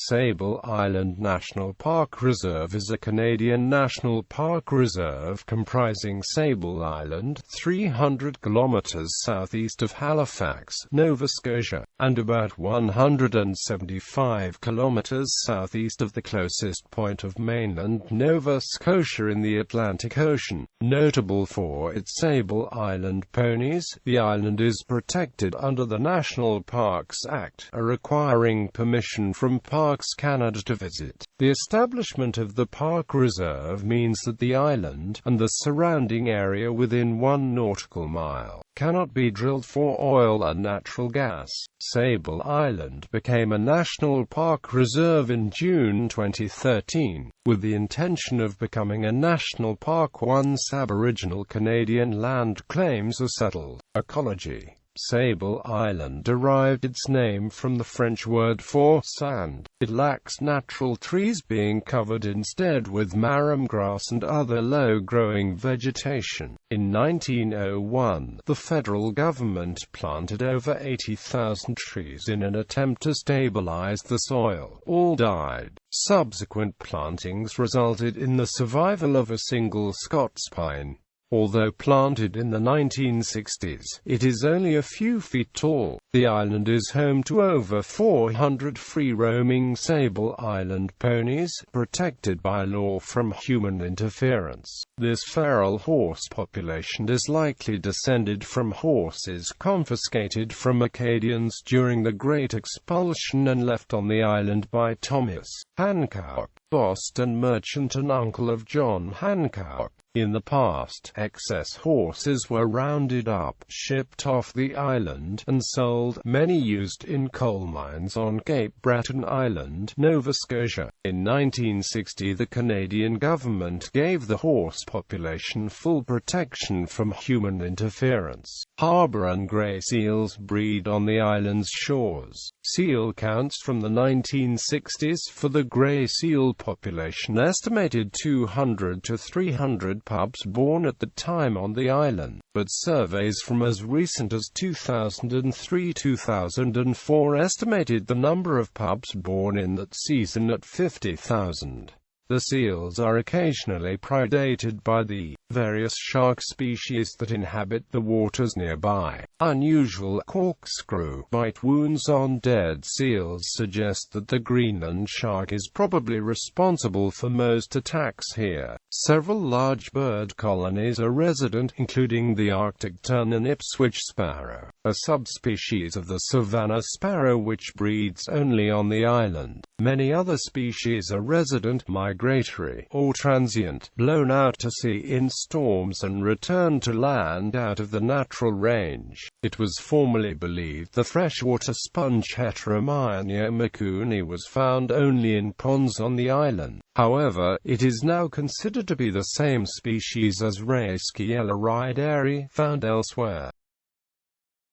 Sable Island National Park Reserve is a Canadian national park reserve comprising Sable Island, 300 kilometres southeast of Halifax, Nova Scotia, and about 175 kilometres southeast of the closest point of mainland Nova Scotia in the Atlantic Ocean. Notable for its Sable Island ponies, the island is protected under the National Parks Act, requiring permission from Parks Canada to visit. The establishment of the park reserve means that the island, and the surrounding area within 1 nautical mile, cannot be drilled for oil and natural gas. Sable Island became a national park reserve in June 2013, with the intention of becoming a national park once Aboriginal Canadian land claims are settled. Ecology. Sable Island derived its name from the French word for sand. It lacks natural trees, being covered instead with marram grass and other low-growing vegetation. In 1901, the federal government planted over 80,000 trees in an attempt to stabilize the soil. All died. Subsequent plantings resulted in the survival of a single Scots pine. Although planted in the 1960s, it is only a few feet tall. The island is home to over 400 free-roaming Sable Island ponies, protected by law from human interference. This feral horse population is likely descended from horses confiscated from Acadians during the Great Expulsion and left on the island by Thomas Hancock, Boston merchant and uncle of John Hancock. In the past, excess horses were rounded up, shipped off the island, and sold, many used in coal mines on Cape Breton Island, Nova Scotia. In 1960, the Canadian government gave the horse population full protection from human interference. Harbour and grey seals breed on the island's shores. Seal counts from the 1960s for the grey seal population estimated 200 to 300 pups born at the time on the island, but surveys from as recent as 2003-2004 estimated the number of pups born in that season at 50,000. The seals are occasionally predated by the various shark species that inhabit the waters nearby. Unusual corkscrew bite wounds on dead seals suggest that the Greenland shark is probably responsible for most attacks here. Several large bird colonies are resident, including the Arctic tern and Ipswich sparrow, a subspecies of the savanna sparrow which breeds only on the island. Many other species are resident, migratory, or transient, blown out to sea in storms and return to land out of the natural range. It was formerly believed the freshwater sponge Heteromyia macuni was found only in ponds on the island. However, it is now considered to be the same species as Raesciella ryderi, found elsewhere.